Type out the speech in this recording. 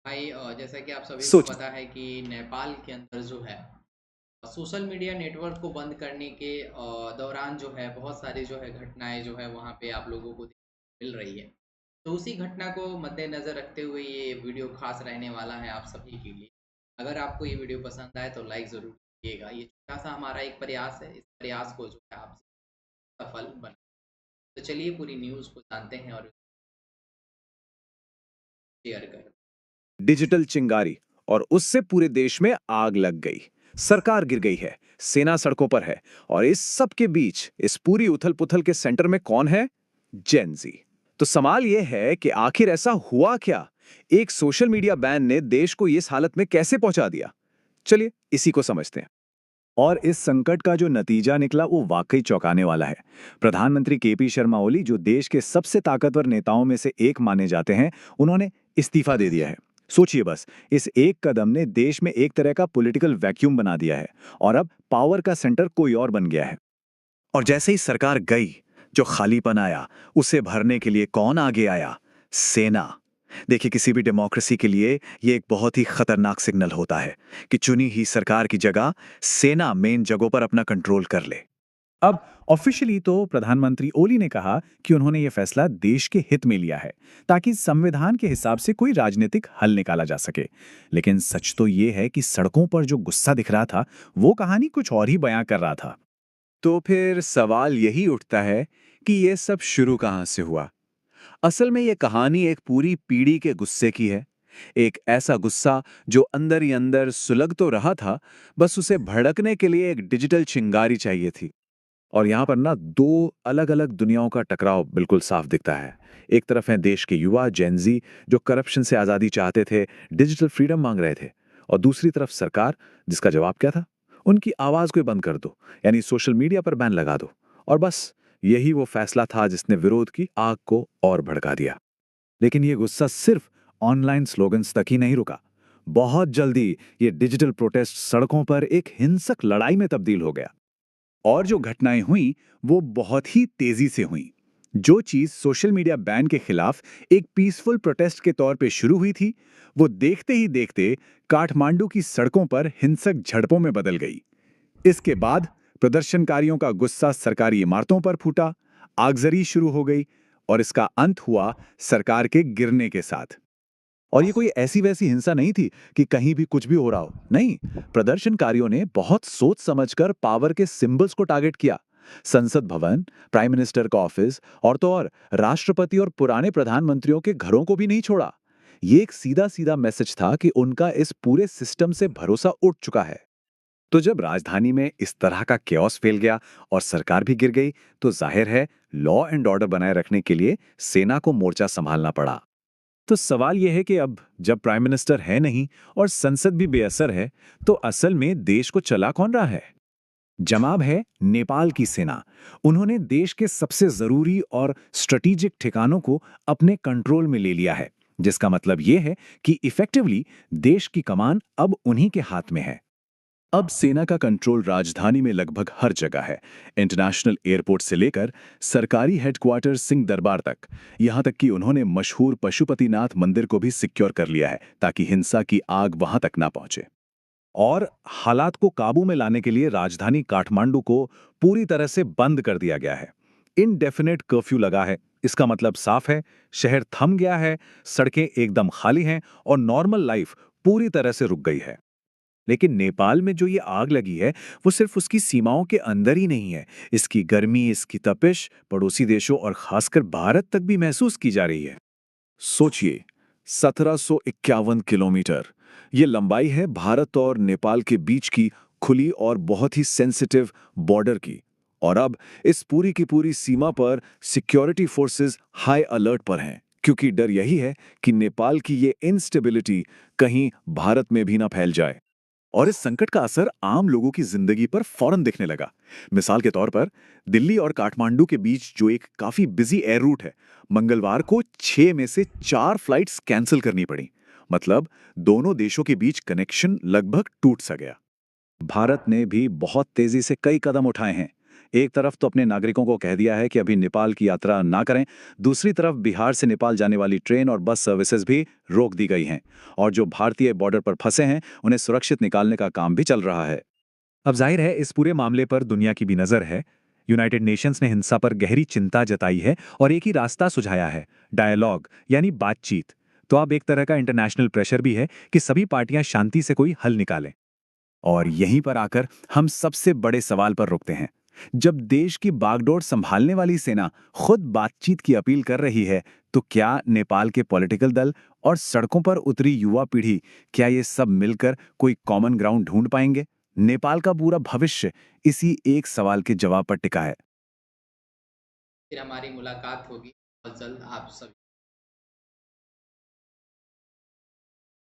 भाई जैसा कि आप सभी को सोचिए। पता है कि नेपाल के अंदर जो है सोशल मीडिया नेटवर्क को बंद करने के दौरान जो है बहुत सारी जो है घटनाएं जो है वहाँ पे आप लोगों को मिल रही है। तो उसी घटना को मद्देनज़र रखते हुए ये वीडियो खास रहने वाला है आप सभी के लिए। अगर आपको ये वीडियो पसंद आए तो लाइक ज़रूर कीजिएगा। ये छोटा सा हमारा एक प्रयास है, इस प्रयास को जो है आप सफल बना। तो चलिए पूरी न्यूज़ को जानते हैं और शेयर करें। डिजिटल चिंगारी और उससे पूरे देश में आग लग गई। सरकार गिर गई है, सेना सड़कों पर है और इस सब के बीच इस पूरी उथल-पुथल के सेंटर में कौन है? जेन ज़ी। तो सवाल यह है कि आखिर ऐसा हुआ क्या? एक सोशल मीडिया बैन ने देश को इस हालत में कैसे पहुंचा दिया? चलिए इसी को समझते हैं। और इस संकट का जो नतीजा निकला वो वाकई चौंकाने वाला है। प्रधानमंत्री केपी शर्मा ओली, जो देश के सबसे ताकतवर नेताओं में से एक माने जाते हैं, उन्होंने इस्तीफा दे दिया है। सोचिए बस, इस एक कदम ने देश में एक तरह का पॉलिटिकल वैक्यूम बना दिया है और अब पावर का सेंटर कोई और बन गया है। और जैसे ही सरकार गई, जो खालीपन आया, उसे भरने के लिए कौन आगे आया? सेना। देखिए, किसी भी डेमोक्रेसी के लिए ये एक बहुत ही खतरनाक सिग्नल होता है कि चुनी ही सरकार की जगह सेना मेन जगहों पर अपना कंट्रोल कर ले। अब ऑफिशियली तो प्रधानमंत्री ओली ने कहा कि उन्होंने ये फैसला देश के हित में लिया है, ताकि संविधान के हिसाब से कोई राजनीतिक हल निकाला जा सके। लेकिन सच तो ये है कि सड़कों पर जो गुस्सा दिख रहा था, वो कहानी कुछ और ही बयां कर रहा था। तो फिर सवाल यही उठता है कि ये सब शुरू कहाँ से हुआ? असल में ये कहानी एक पूरी पीढ़ी के गुस्से की है। एक ऐसा गुस्सा जो अंदर ही अंदर सुलग तो रहा था, बस उसे भड़कने के लिए एक डिजिटल चिंगारी चाहिए थी। और यहाँ पर ना दो अलग-अलग दुनियाओं का टकराव बिल्कुल साफ दिखता है। एक तरफ है देश के युवा जेन ज़ी, जो करप्शन से आज़ादी चाहते थे, डिजिटल फ्रीडम मांग रहे थे। और दूसरी तरफ सरकार, जिसका जवाब क्या था? उनकी आवाज़ को बंद कर दो, यानी सोशल मीडिया पर बैन लगा दो। और बस यही वो फैसला था जिसने विरोध की आग को और भड़का दिया। लेकिन ये गुस्सा सिर्फ ऑनलाइन स्लोगन्स तक ही नहीं रुका। बहुत जल्दी ये डिजिटल प्रोटेस्ट सड़कों पर एक हिंसक लड़ाई में तब्दील हो गया। और जो घटनाएं हुई, वो बहुत ही तेजी से हुई। जो चीज सोशल मीडिया बैन के खिलाफ एक पीसफुल प्रोटेस्ट के तौर पे शुरू हुई थी, वो देखते ही देखते काठमांडू की सड़कों पर हिंसक झड़पों में बदल गई। इसके बाद प्रदर्शनकारियों का गुस्सा सरकारी इमारतों पर फूटा, आगजनी शुरू हो गई और इसका अंत हुआ सरकार के गिरने के साथ। और ये कोई ऐसी वैसी हिंसा नहीं थी कि कहीं भी कुछ भी हो रहा हो। नहीं, प्रदर्शनकारियों ने बहुत सोच समझकर पावर के सिंबल्स को टारगेट किया। संसद भवन, प्राइम मिनिस्टर का ऑफिस और तो और राष्ट्रपति और पुराने प्रधानमंत्रियों के घरों को भी नहीं छोड़ा। ये एक सीधा सीधा मैसेज था कि उनका इस पूरे सिस्टम से भरोसा उठ चुका है। तो जब राजधानी में इस तरह का केओस फैल गया और सरकार भी गिर गई, तो जाहिर है लॉ एंड ऑर्डर बनाए रखने के लिए सेना को मोर्चा संभालना पड़ा। तो सवाल यह है कि अब जब प्राइम मिनिस्टर है नहीं और संसद भी बेअसर है, तो असल में देश को चला कौन रहा है? जवाब है नेपाल की सेना। उन्होंने देश के सबसे जरूरी और स्ट्रेटेजिक ठिकानों को अपने कंट्रोल में ले लिया है, जिसका मतलब यह है कि इफेक्टिवली देश की कमान अब उन्हीं के हाथ में है। अब सेना का कंट्रोल राजधानी में लगभग हर जगह है। इंटरनेशनल एयरपोर्ट से लेकर सरकारी हेडक्वार्टर सिंह दरबार तक। यहां तक कि उन्होंने मशहूर पशुपतिनाथ मंदिर को भी सिक्योर कर लिया है, ताकि हिंसा की आग वहां तक ना पहुंचे। और हालात को काबू में लाने के लिए राजधानी काठमांडू को पूरी तरह से बंद कर दिया गया है। इनडेफिनेट कर्फ्यू लगा है। इसका मतलब साफ है, शहर थम गया है, सड़कें एकदम खाली हैं और नॉर्मल लाइफ पूरी तरह से रुक गई है। लेकिन नेपाल में जो ये आग लगी है, वो सिर्फ उसकी सीमाओं के अंदर ही नहीं है। इसकी गर्मी, इसकी तपिश पड़ोसी देशों और खासकर भारत तक भी महसूस की जा रही है। सोचिए, 1751 किलोमीटर ये लंबाई है भारत और नेपाल के बीच की खुली और बहुत ही सेंसिटिव बॉर्डर की। और अब इस पूरी की पूरी सीमा पर सिक्योरिटी फोर्सेस हाई अलर्ट पर हैं, क्योंकि डर यही है कि नेपाल की ये इंस्टेबिलिटी कहीं भारत में भी ना फैल जाए। और इस संकट का असर आम लोगों की जिंदगी पर फौरन दिखने लगा। मिसाल के तौर पर, दिल्ली और काठमांडू के बीच जो एक काफी बिजी एयर रूट है, मंगलवार को 6 में से 4 फ्लाइट्स कैंसिल करनी पड़ी। मतलब दोनों देशों के बीच कनेक्शन लगभग टूट सा गया। भारत ने भी बहुत तेजी से कई कदम उठाए हैं। एक तरफ तो अपने नागरिकों को कह दिया है कि अभी नेपाल की यात्रा ना करें, दूसरी तरफ बिहार से नेपाल जाने वाली ट्रेन और बस सर्विसेज भी रोक दी गई हैं और जो भारतीय बॉर्डर पर फंसे हैं उन्हें सुरक्षित निकालने का काम भी चल रहा है। अब जाहिर है इस पूरे मामले पर दुनिया की भी नज़र है। यूनाइटेड नेशंस ने हिंसा पर गहरी चिंता जताई है और एक ही रास्ता सुझाया है, डायलॉग यानी बातचीत। तो अब एक तरह का इंटरनेशनल प्रेशर भी है कि सभी पार्टियां शांति से कोई हल निकालें। और यहीं पर आकर हम सबसे बड़े सवाल पर रुकते हैं। जब देश की बागडोर संभालने वाली सेना खुद बातचीत की अपील कर रही है, तो क्या नेपाल के पॉलिटिकल दल और सड़कों पर उतरी युवा पीढ़ी, क्या ये सब मिलकर कोई कॉमन ग्राउंड ढूंढ पाएंगे? नेपाल का पूरा भविष्य इसी एक सवाल के जवाब पर टिका है। फिर हमारी मुलाकात होगी बहुत जल्द आप सभी